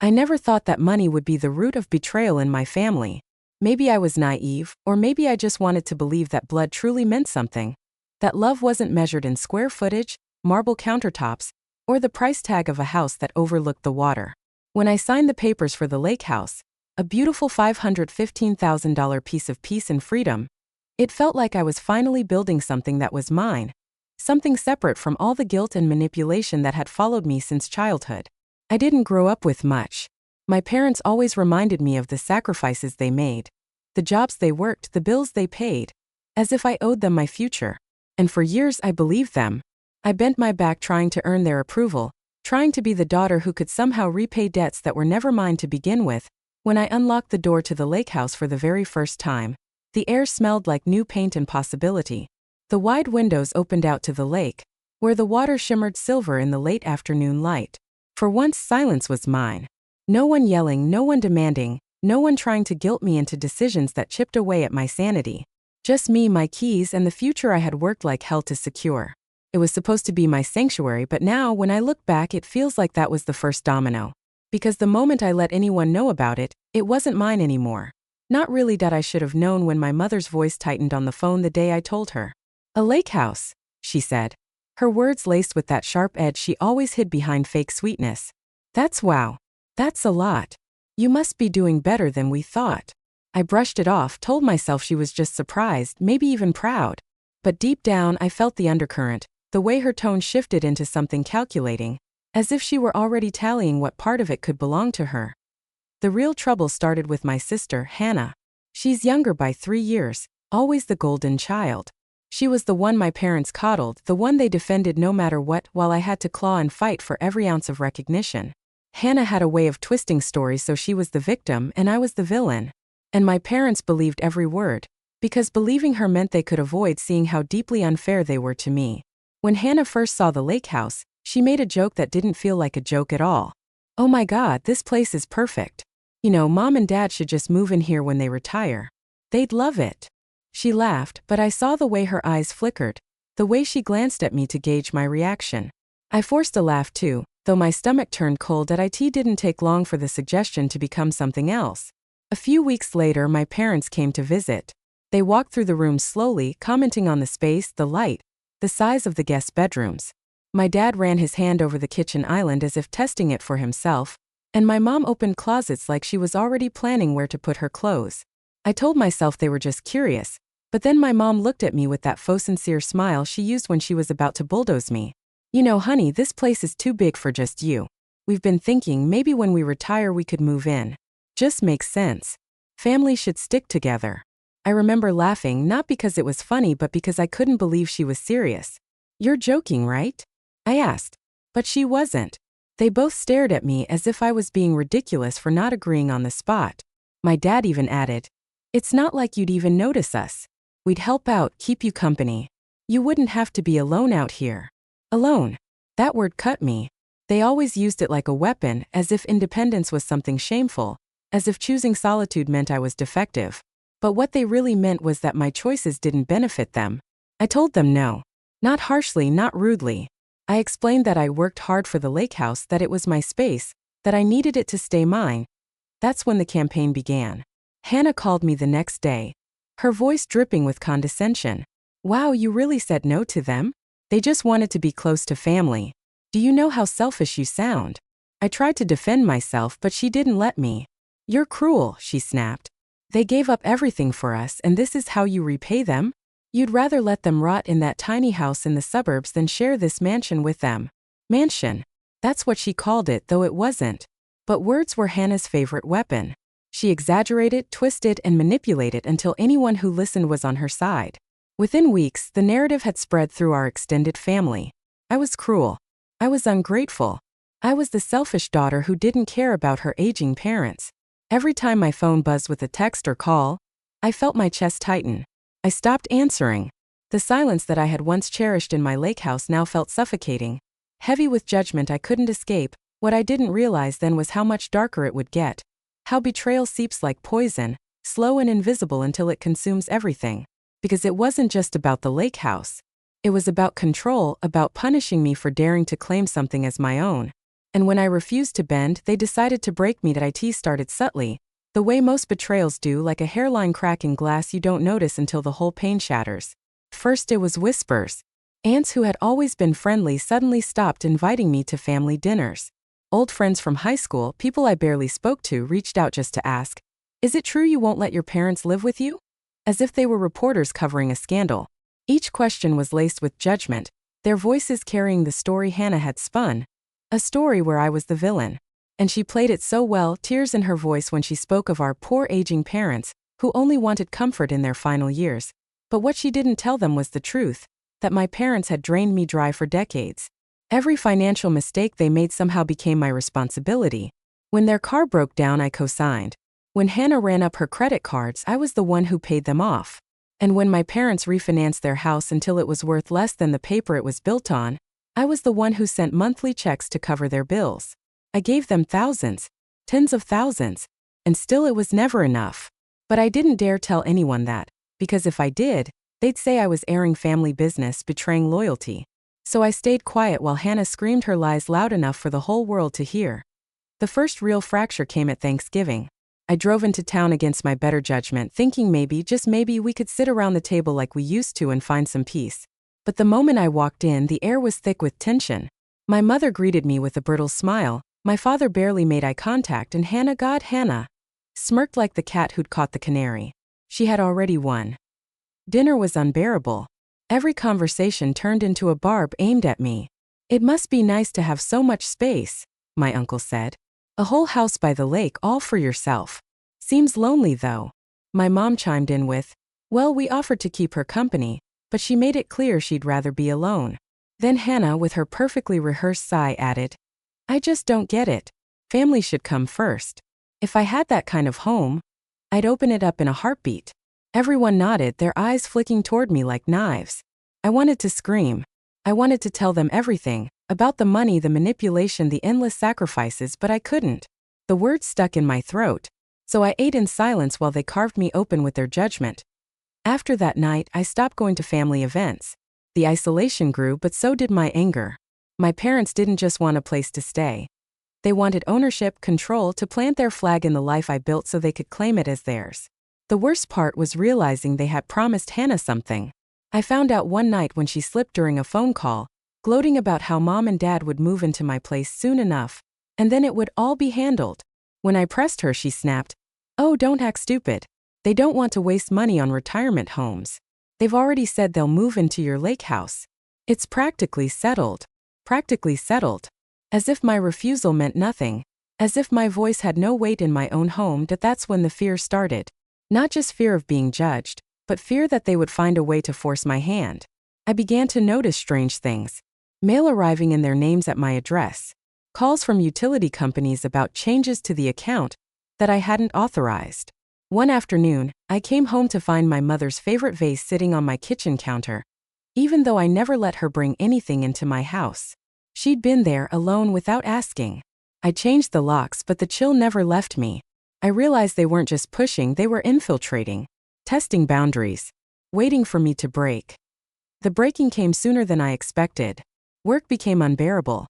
I never thought that money would be the root of betrayal in my family. Maybe I was naive, or maybe I just wanted to believe that blood truly meant something. That love wasn't measured in square footage, marble countertops, or the price tag of a house that overlooked the water. When I signed the papers for the Lakehouse, a beautiful $515,000 piece of peace and freedom, it felt like I was finally building something that was mine. Something separate from all the guilt and manipulation that had followed me since childhood. I didn't grow up with much. My parents always reminded me of the sacrifices they made, the jobs they worked, the bills they paid, as if I owed them my future. And for years I believed them. I bent my back trying to earn their approval, trying to be the daughter who could somehow repay debts that were never mine to begin with. When I unlocked the door to the Lakehouse for the very first time, the air smelled like new paint and possibility. The wide windows opened out to the lake, where the water shimmered silver in the late afternoon light. For once, silence was mine. No one yelling, no one demanding, no one trying to guilt me into decisions that chipped away at my sanity. Just me, my keys, and the future I had worked like hell to secure. It was supposed to be my sanctuary, but now, when I look back, it feels like that was the first domino. Because the moment I let anyone know about it, it wasn't mine anymore. Not really that I should have known when my mother's voice tightened on the phone the day I told her. "A lake house," she said. Her words laced with that sharp edge she always hid behind fake sweetness. Wow. That's a lot. You must be doing better than we thought." I brushed it off, told myself she was just surprised, maybe even proud. But deep down I felt the undercurrent, the way her tone shifted into something calculating, as if she were already tallying what part of it could belong to her. The real trouble started with my sister, Hannah. She's younger by 3 years, always the golden child. She was the one my parents coddled, the one they defended no matter what, while I had to claw and fight for every ounce of recognition. Hannah had a way of twisting stories so she was the victim and I was the villain. And my parents believed every word, because believing her meant they could avoid seeing how deeply unfair they were to me. When Hannah first saw the Lakehouse, she made a joke that didn't feel like a joke at all. "Oh my God, this place is perfect. You know, Mom and Dad should just move in here when they retire. They'd love it." She laughed, but I saw the way her eyes flickered, the way she glanced at me to gauge my reaction. I forced a laugh too, though my stomach turned cold. It didn't take long for the suggestion to become something else. A few weeks later, my parents came to visit. They walked through the rooms slowly, commenting on the space, the light, the size of the guest bedrooms. My dad ran his hand over the kitchen island as if testing it for himself, and my mom opened closets like she was already planning where to put her clothes. I told myself they were just curious, but then my mom looked at me with that faux sincere smile she used when she was about to bulldoze me. "You know, honey, this place is too big for just you. We've been thinking maybe when we retire we could move in. Just makes sense. Families should stick together." I remember laughing, not because it was funny but because I couldn't believe she was serious. "You're joking, right?" I asked. But she wasn't. They both stared at me as if I was being ridiculous for not agreeing on the spot. My dad even added, "It's not like you'd even notice us. We'd help out, keep you company. You wouldn't have to be alone out here." Alone. That word cut me. They always used it like a weapon, as if independence was something shameful, as if choosing solitude meant I was defective. But what they really meant was that my choices didn't benefit them. I told them no. Not harshly, not rudely. I explained that I worked hard for the Lakehouse, that it was my space, that I needed it to stay mine. That's when the campaign began. Hannah called me the next day, her voice dripping with condescension. "Wow, you really said no to them? They just wanted to be close to family. Do you know how selfish you sound?" I tried to defend myself, but she didn't let me. "You're cruel," she snapped. "They gave up everything for us, and this is how you repay them? You'd rather let them rot in that tiny house in the suburbs than share this mansion with them." Mansion. That's what she called it, though it wasn't. But words were Hannah's favorite weapon. She exaggerated, twisted, and manipulated until anyone who listened was on her side. Within weeks, the narrative had spread through our extended family. I was cruel. I was ungrateful. I was the selfish daughter who didn't care about her aging parents. Every time my phone buzzed with a text or call, I felt my chest tighten. I stopped answering. The silence that I had once cherished in my Lakehouse now felt suffocating. Heavy with judgment I couldn't escape. What I didn't realize then was how much darker it would get. How betrayal seeps like poison, slow and invisible until it consumes everything. Because it wasn't just about the Lakehouse. It was about control, about punishing me for daring to claim something as my own. And when I refused to bend, they decided to break me. That it started subtly, the way most betrayals do, like a hairline crack in glass you don't notice until the whole pane shatters. First it was whispers. Aunts who had always been friendly suddenly stopped inviting me to family dinners. Old friends from high school, people I barely spoke to, reached out just to ask, "Is it true you won't let your parents live with you?" As if they were reporters covering a scandal. Each question was laced with judgment, their voices carrying the story Hannah had spun. A story where I was the villain. And she played it so well, tears in her voice when she spoke of our poor aging parents, who only wanted comfort in their final years. But what she didn't tell them was the truth, that my parents had drained me dry for decades. Every financial mistake they made somehow became my responsibility. When their car broke down, I co-signed. When Hannah ran up her credit cards, I was the one who paid them off. And when my parents refinanced their house until it was worth less than the paper it was built on, I was the one who sent monthly checks to cover their bills. I gave them thousands, tens of thousands, and still it was never enough. But I didn't dare tell anyone that, because if I did, they'd say I was airing family business, betraying loyalty. So I stayed quiet while Hannah screamed her lies loud enough for the whole world to hear. The first real fracture came at Thanksgiving. I drove into town against my better judgment, thinking maybe, just maybe, we could sit around the table like we used to and find some peace. But the moment I walked in, the air was thick with tension. My mother greeted me with a brittle smile, my father barely made eye contact, and Hannah, smirked like the cat who'd caught the canary. She had already won. Dinner was unbearable. Every conversation turned into a barb aimed at me. "It must be nice to have so much space," my uncle said. "A whole house by the lake all for yourself. Seems lonely though." My mom chimed in with, "Well, we offered to keep her company, but she made it clear she'd rather be alone." Then Hannah, with her perfectly rehearsed sigh, added, "I just don't get it. Family should come first. If I had that kind of home, I'd open it up in a heartbeat." Everyone nodded, their eyes flicking toward me like knives. I wanted to scream. I wanted to tell them everything, about the money, the manipulation, the endless sacrifices, but I couldn't. The words stuck in my throat. So I ate in silence while they carved me open with their judgment. After that night, I stopped going to family events. The isolation grew, but so did my anger. My parents didn't just want a place to stay. They wanted ownership, control, to plant their flag in the life I built so they could claim it as theirs. The worst part was realizing they had promised Hannah something. I found out one night when she slipped during a phone call, gloating about how mom and dad would move into my place soon enough, and then it would all be handled. When I pressed her, she snapped, "Oh, don't act stupid. They don't want to waste money on retirement homes. They've already said they'll move into your Lakehouse. It's practically settled." Practically settled. As if my refusal meant nothing. As if my voice had no weight in my own home. That's when the fear started. Not just fear of being judged, but fear that they would find a way to force my hand. I began to notice strange things. Mail arriving in their names at my address. Calls from utility companies about changes to the account that I hadn't authorized. One afternoon, I came home to find my mother's favorite vase sitting on my kitchen counter. Even though I never let her bring anything into my house. She'd been there alone without asking. I changed the locks, but the chill never left me. I realized they weren't just pushing, they were infiltrating. Testing boundaries. Waiting for me to break. The breaking came sooner than I expected. Work became unbearable.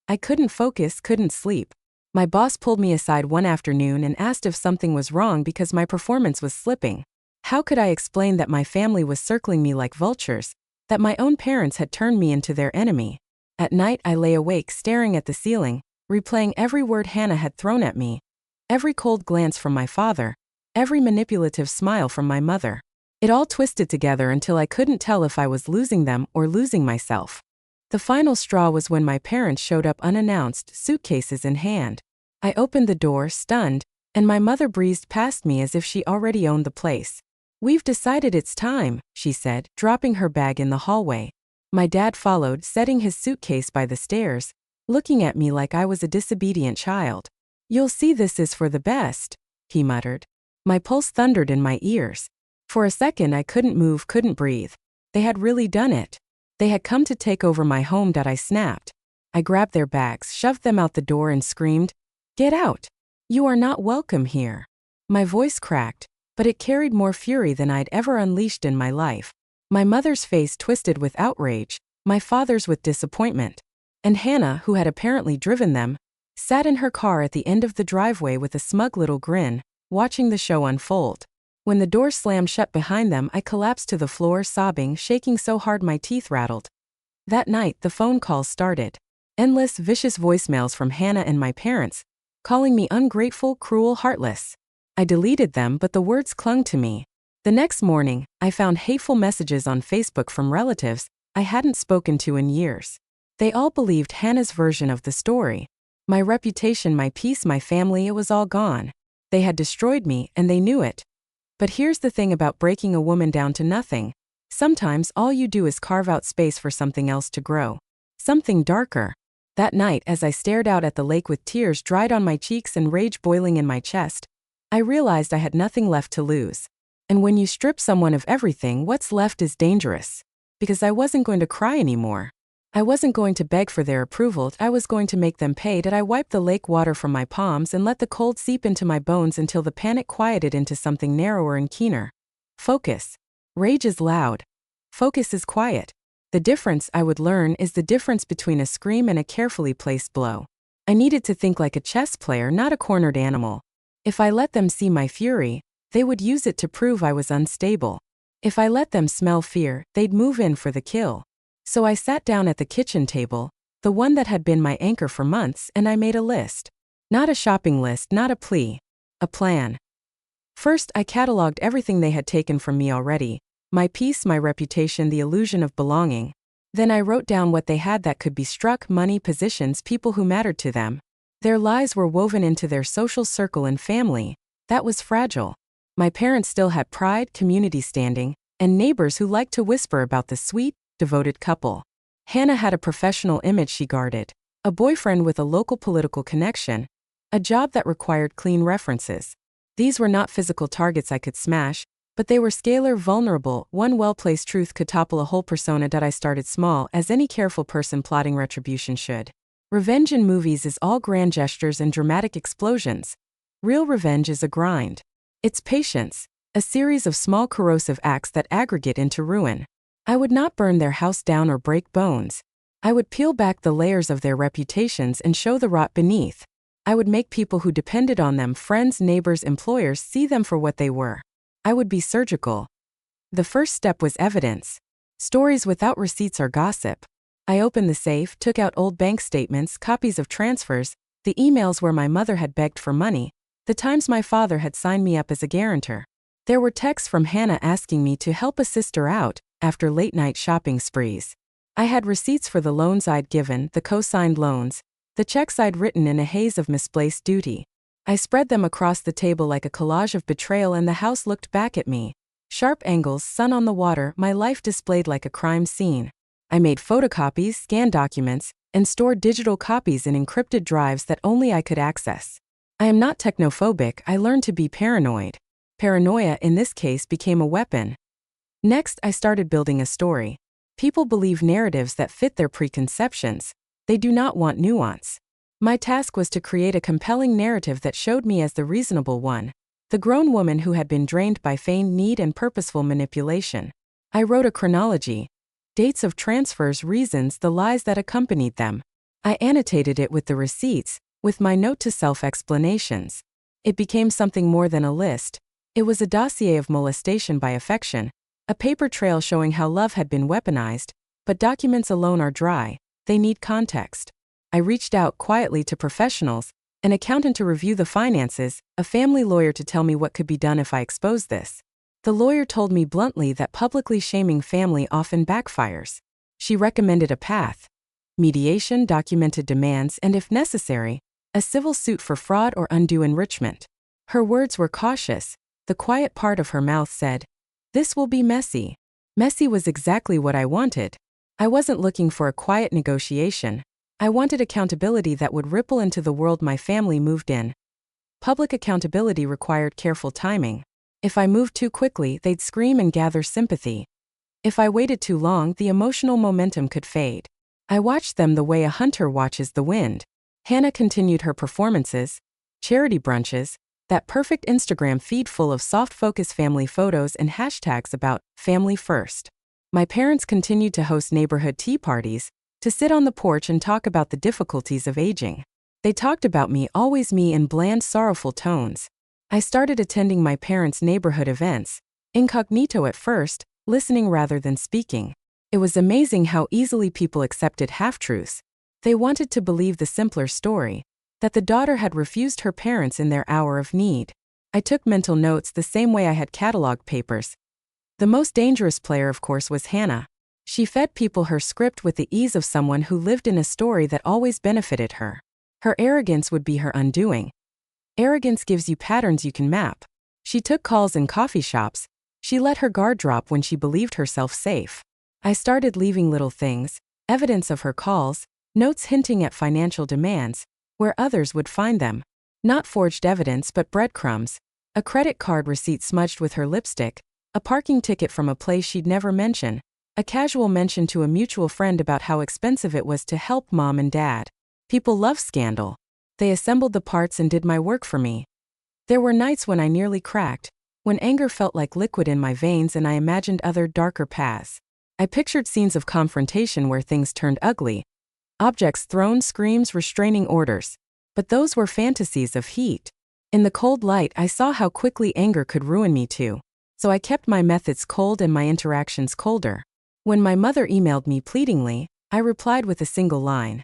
I couldn't focus, couldn't sleep. My boss pulled me aside one afternoon and asked if something was wrong because my performance was slipping. How could I explain that my family was circling me like vultures, that my own parents had turned me into their enemy? At night, I lay awake staring at the ceiling, replaying every word Hannah had thrown at me. Every cold glance from my father, every manipulative smile from my mother. It all twisted together until I couldn't tell if I was losing them or losing myself. The final straw was when my parents showed up unannounced, suitcases in hand. I opened the door, stunned, and my mother breezed past me as if she already owned the place. "We've decided it's time," she said, dropping her bag in the hallway. My dad followed, setting his suitcase by the stairs, looking at me like I was a disobedient child. "You'll see this is for the best," he muttered. My pulse thundered in my ears. For a second I couldn't move, couldn't breathe. They had really done it. They had come to take over my home. I snapped. I grabbed their bags, shoved them out the door and screamed, "Get out! You are not welcome here." My voice cracked, but it carried more fury than I'd ever unleashed in my life. My mother's face twisted with outrage, my father's with disappointment. And Hannah, who had apparently driven them, sat in her car at the end of the driveway with a smug little grin, watching the show unfold. When the door slammed shut behind them, I collapsed to the floor, sobbing, shaking so hard my teeth rattled. That night, the phone calls started. Endless, vicious voicemails from Hannah and my parents, calling me ungrateful, cruel, heartless. I deleted them, but the words clung to me. The next morning, I found hateful messages on Facebook from relatives I hadn't spoken to in years. They all believed Hannah's version of the story. My reputation, my peace, my family, it was all gone. They had destroyed me, and they knew it. But here's the thing about breaking a woman down to nothing. Sometimes all you do is carve out space for something else to grow. Something darker. That night, as I stared out at the lake with tears dried on my cheeks and rage boiling in my chest, I realized I had nothing left to lose. And when you strip someone of everything, what's left is dangerous. Because I wasn't going to cry anymore. I wasn't going to beg for their approval, I was going to make them pay. Did I wipe the lake water from my palms and let the cold seep into my bones until the panic quieted into something narrower and keener? Focus. Rage is loud. Focus is quiet. The difference, I would learn, is the difference between a scream and a carefully placed blow. I needed to think like a chess player, not a cornered animal. If I let them see my fury, they would use it to prove I was unstable. If I let them smell fear, they'd move in for the kill. So I sat down at the kitchen table, the one that had been my anchor for months, and I made a list. Not a shopping list, not a plea. A plan. First, I cataloged everything they had taken from me already. My peace, my reputation, the illusion of belonging. Then I wrote down what they had that could be struck: money, positions, people who mattered to them. Their lies were woven into their social circle and family. That was fragile. My parents still had pride, community standing, and neighbors who liked to whisper about the sweet, devoted couple. Hannah had a professional image she guarded, a boyfriend with a local political connection, a job that required clean references. These were not physical targets I could smash, but they were scalar, vulnerable. One well-placed truth could topple a whole persona. I started small, as any careful person plotting retribution should. Revenge in movies is all grand gestures and dramatic explosions. Real revenge is a grind. It's patience, a series of small corrosive acts that aggregate into ruin. I would not burn their house down or break bones. I would peel back the layers of their reputations and show the rot beneath. I would make people who depended on them, friends, neighbors, employers, see them for what they were. I would be surgical. The first step was evidence. Stories without receipts are gossip. I opened the safe, took out old bank statements, copies of transfers, the emails where my mother had begged for money, the times my father had signed me up as a guarantor. There were texts from Hannah asking me to help a sister out after late-night shopping sprees. I had receipts for the loans I'd given, the co-signed loans, the checks I'd written in a haze of misplaced duty. I spread them across the table like a collage of betrayal, and the house looked back at me. Sharp angles, sun on the water, my life displayed like a crime scene. I made photocopies, scanned documents, and stored digital copies in encrypted drives that only I could access. I am not technophobic, I learned to be paranoid. Paranoia, in this case, became a weapon. Next, I started building a story. People believe narratives that fit their preconceptions. They do not want nuance. My task was to create a compelling narrative that showed me as the reasonable one, the grown woman who had been drained by feigned need and purposeful manipulation. I wrote a chronology. Dates of transfers, reasons, the lies that accompanied them. I annotated it with the receipts, with my note-to-self explanations. It became something more than a list. It was a dossier of molestation by affection, a paper trail showing how love had been weaponized, but documents alone are dry, they need context. I reached out quietly to professionals, an accountant to review the finances, a family lawyer to tell me what could be done if I exposed this. The lawyer told me bluntly that publicly shaming family often backfires. She recommended a path: mediation, documented demands, and if necessary, a civil suit for fraud or undue enrichment. Her words were cautious. The quiet part of her mouth said, "This will be messy." Messy was exactly what I wanted. I wasn't looking for a quiet negotiation. I wanted accountability that would ripple into the world my family moved in. Public accountability required careful timing. If I moved too quickly, they'd scream and gather sympathy. If I waited too long, the emotional momentum could fade. I watched them the way a hunter watches the wind. Hannah continued her performances, charity brunches, that perfect Instagram feed full of soft-focus family photos and hashtags about family first. My parents continued to host neighborhood tea parties, to sit on the porch and talk about the difficulties of aging. They talked about me, always me, in bland, sorrowful tones. I started attending my parents' neighborhood events, incognito at first, listening rather than speaking. It was amazing how easily people accepted half-truths. They wanted to believe the simpler story, that the daughter had refused her parents in their hour of need. I took mental notes the same way I had catalog papers. The most dangerous player, of course, was Hannah. She fed people her script with the ease of someone who lived in a story that always benefited her. Her arrogance would be her undoing. Arrogance gives you patterns you can map. She took calls in coffee shops. She let her guard drop when she believed herself safe. I started leaving little things, evidence of her calls, notes hinting at financial demands, where others would find them. Not forged evidence but breadcrumbs. A credit card receipt smudged with her lipstick, a parking ticket from a place she'd never mention, a casual mention to a mutual friend about how expensive it was to help mom and dad. People love scandal. They assembled the parts and did my work for me. There were nights when I nearly cracked, when anger felt like liquid in my veins and I imagined other darker paths. I pictured scenes of confrontation where things turned ugly. Objects thrown, screams, restraining orders. But those were fantasies of heat. In the cold light, I saw how quickly anger could ruin me too. So I kept my methods cold and my interactions colder. When my mother emailed me pleadingly, I replied with a single line.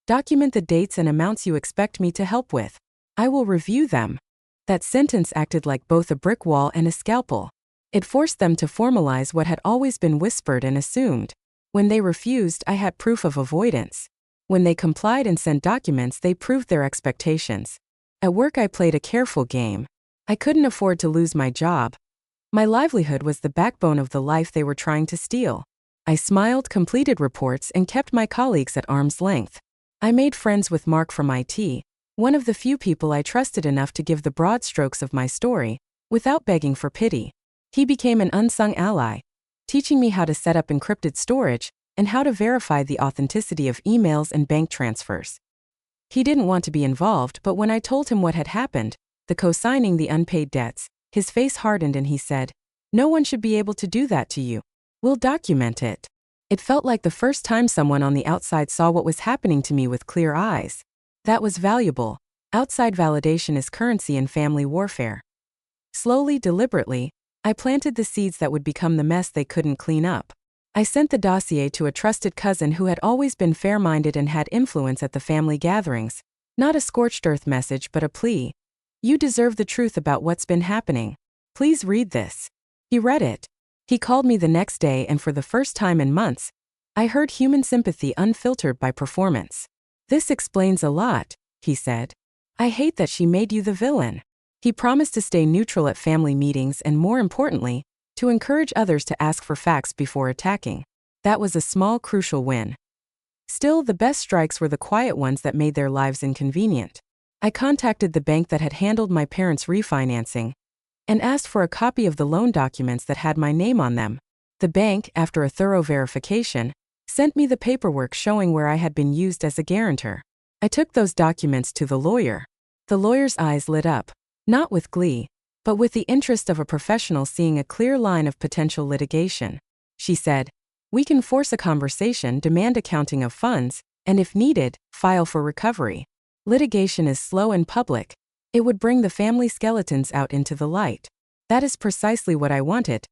Document the dates and amounts you expect me to help with. I will review them. That sentence acted like both a brick wall and a scalpel. It forced them to formalize what had always been whispered and assumed. When they refused, I had proof of avoidance. When they complied and sent documents, they proved their expectations. At work, I played a careful game. I couldn't afford to lose my job. My livelihood was the backbone of the life they were trying to steal. I smiled, completed reports, and kept my colleagues at arm's length. I made friends with Mark from IT, one of the few people I trusted enough to give the broad strokes of my story, without begging for pity. He became an unsung ally, teaching me how to set up encrypted storage and how to verify the authenticity of emails and bank transfers. He didn't want to be involved, but when I told him what had happened, the co-signing the unpaid debts, his face hardened and he said, "No one should be able to do that to you. We'll document it." It felt like the first time someone on the outside saw what was happening to me with clear eyes. That was valuable. Outside validation is currency in family warfare. Slowly, deliberately, I planted the seeds that would become the mess they couldn't clean up. I sent the dossier to a trusted cousin who had always been fair-minded and had influence at the family gatherings. Not a scorched earth message but a plea. You deserve the truth about what's been happening. Please read this. He read it. He called me the next day and for the first time in months, I heard human sympathy unfiltered by performance. This explains a lot, he said. I hate that she made you the villain. He promised to stay neutral at family meetings and, more importantly, to encourage others to ask for facts before attacking. That was a small, crucial win. Still, the best strikes were the quiet ones that made their lives inconvenient. I contacted the bank that had handled my parents' refinancing and asked for a copy of the loan documents that had my name on them. The bank, after a thorough verification, sent me the paperwork showing where I had been used as a guarantor. I took those documents to the lawyer. The lawyer's eyes lit up, not with glee, but with the interest of a professional seeing a clear line of potential litigation. She said, "We can force a conversation, demand accounting of funds, and if needed, file for recovery. Litigation is slow and public. It would bring the family skeletons out into the light." That is precisely what I wanted.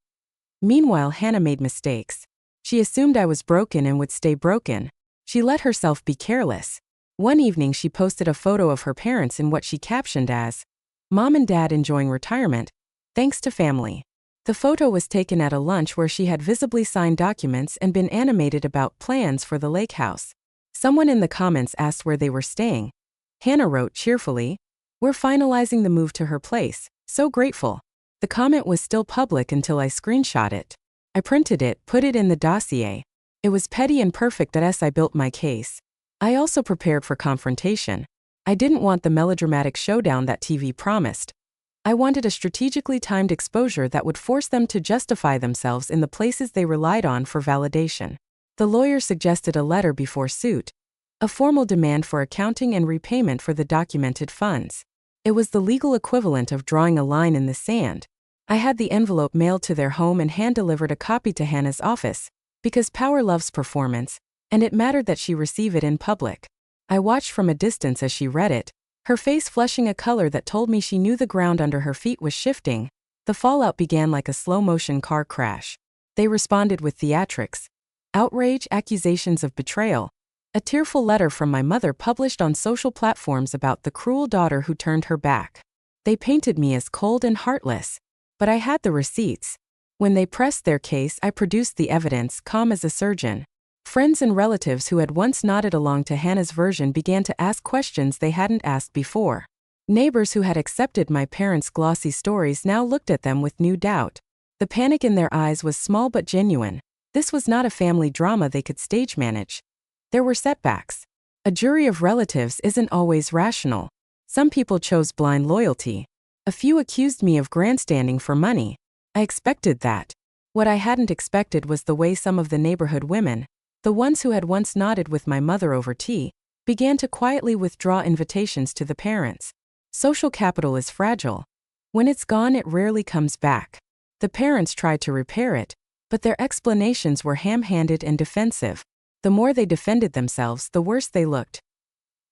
Meanwhile, Hannah made mistakes. She assumed I was broken and would stay broken. She let herself be careless. One evening she posted a photo of her parents in what she captioned as, "Mom and Dad enjoying retirement, thanks to family." The photo was taken at a lunch where she had visibly signed documents and been animated about plans for the Lakehouse. Someone in the comments asked where they were staying. Hannah wrote cheerfully, "We're finalizing the move to her place, so grateful." The comment was still public until I screenshot it. I printed it, put it in the dossier. It was petty and perfect as I built my case. I also prepared for confrontation. I didn't want the melodramatic showdown that TV promised. I wanted a strategically timed exposure that would force them to justify themselves in the places they relied on for validation. The lawyer suggested a letter before suit, a formal demand for accounting and repayment for the documented funds. It was the legal equivalent of drawing a line in the sand. I had the envelope mailed to their home and hand-delivered a copy to Hannah's office, because power loves performance, and it mattered that she receive it in public. I watched from a distance as she read it, her face flushing a color that told me she knew the ground under her feet was shifting. The fallout began like a slow-motion car crash. They responded with theatrics. Outrage, accusations of betrayal. A tearful letter from my mother published on social platforms about the cruel daughter who turned her back. They painted me as cold and heartless. But I had the receipts. When they pressed their case, I produced the evidence, calm as a surgeon. Friends and relatives who had once nodded along to Hannah's version began to ask questions they hadn't asked before. Neighbors who had accepted my parents' glossy stories now looked at them with new doubt. The panic in their eyes was small but genuine. This was not a family drama they could stage manage. There were setbacks. A jury of relatives isn't always rational. Some people chose blind loyalty. A few accused me of grandstanding for money. I expected that. What I hadn't expected was the way some of the neighborhood women, the ones who had once nodded with my mother over tea, began to quietly withdraw invitations to the parents. Social capital is fragile. When it's gone, it rarely comes back. The parents tried to repair it, but their explanations were ham-handed and defensive. The more they defended themselves, the worse they looked.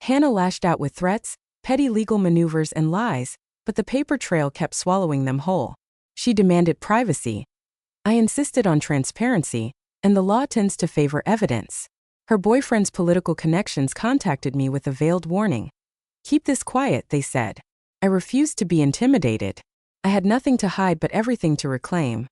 Hannah lashed out with threats, petty legal maneuvers, and lies, but the paper trail kept swallowing them whole. She demanded privacy. I insisted on transparency, and the law tends to favor evidence. Her boyfriend's political connections contacted me with a veiled warning. Keep this quiet, they said. I refused to be intimidated. I had nothing to hide but everything to reclaim.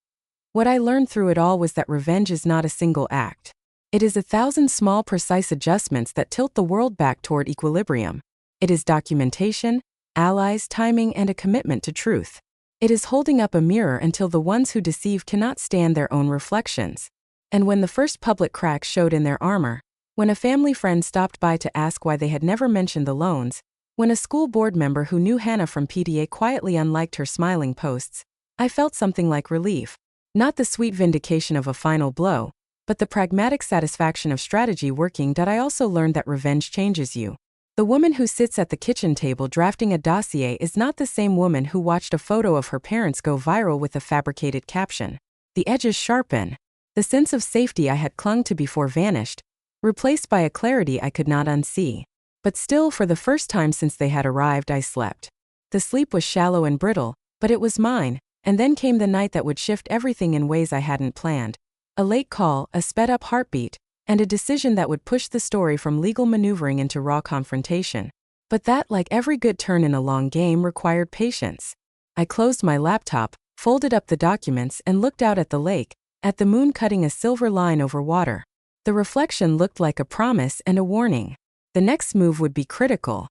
What I learned through it all was that revenge is not a single act. It is 1,000 small, precise adjustments that tilt the world back toward equilibrium. It is documentation, allies, timing, and a commitment to truth. It is holding up a mirror until the ones who deceive cannot stand their own reflections. And when the first public cracks showed in their armor, when a family friend stopped by to ask why they had never mentioned the loans, when a school board member who knew Hannah from PTA quietly unliked her smiling posts, I felt something like relief. Not the sweet vindication of a final blow, but the pragmatic satisfaction of strategy working. I also learned that revenge changes you. The woman who sits at the kitchen table drafting a dossier is not the same woman who watched a photo of her parents go viral with a fabricated caption. The edges sharpen. The sense of safety I had clung to before vanished, replaced by a clarity I could not unsee. But still, for the first time since they had arrived, I slept. The sleep was shallow and brittle, but it was mine, and then came the night that would shift everything in ways I hadn't planned. A late call, a sped-up heartbeat, and a decision that would push the story from legal maneuvering into raw confrontation. But that, like every good turn in a long game, required patience. I closed my laptop, folded up the documents, and looked out at the lake, at the moon cutting a silver line over water. The reflection looked like a promise and a warning. The next move would be critical.